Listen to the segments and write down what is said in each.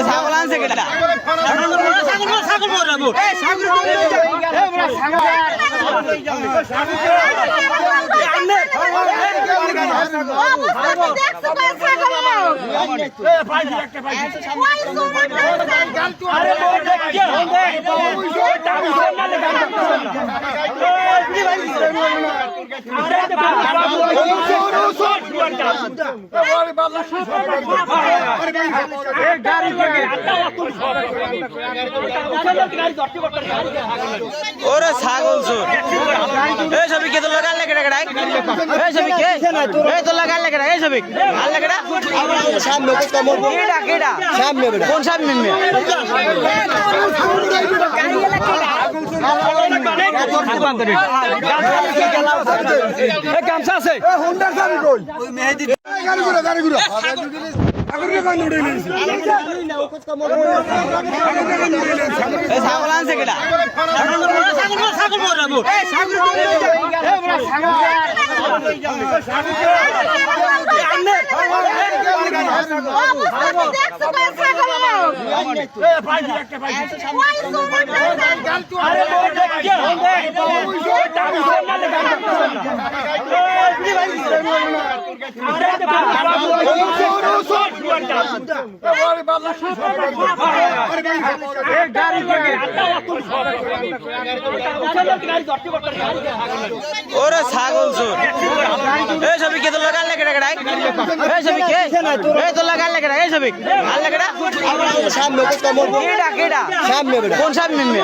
ছাগল আনছে কেটা ওরে ছাগল চোর এই ছবি কে তো লাগাল লাগে রে এই ছবি কে এই তো লাগাল লাগে এই ছবি ভাল লাগে না সামনে কত কম কেডা কেডা সামনে বেটা কোন সামনে মে এই গামছা আছে এই হোন্ডা সামনে কই ওই মেহেদি গাড়ি ঘুরা আগরে কান উড়ে নিছে এই ছাগল আনছে কেডা ছাগল বড়াবো এই ছাগল এই বড় ছাগল ওরে ছাগল চোর এই ছবি কে তো লাগাল লাগে রে এই ছবি কে এই তো লাগাল লাগে এই ছবি ভাল লাগে না সামনে কত কম কেডা কেডা সামনে বেটা কোন সামনে মে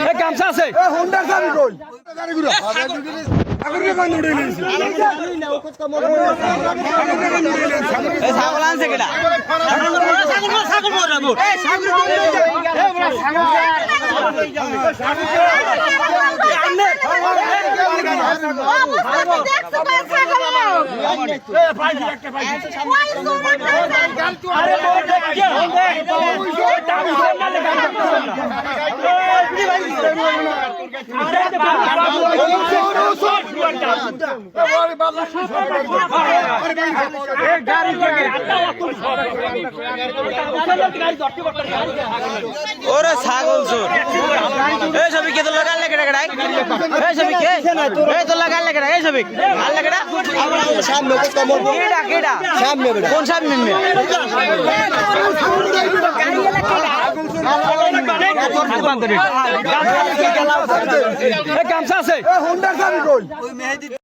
এই গামছা আছে এই হোন্ডা সামনে কই গাড়ি ঘুরা আগরে কান উড়ে নিছে এই ছাগল আনছে কেডা ছাগল বড়াবো এই ছাগল এই বড় ছাগল ওরে ছাগল চোর এই ছবি কে তো লাগাল লাগে রে এই ছবি কে এই তো লাগাল লাগে এই ছবি ভাল লাগে না সামনে কত কম কেডা কেডা সামনে বেটা কোন সামনে মে গামছা আছে এই হোন্ডা সামনে কই ওই মেহেদি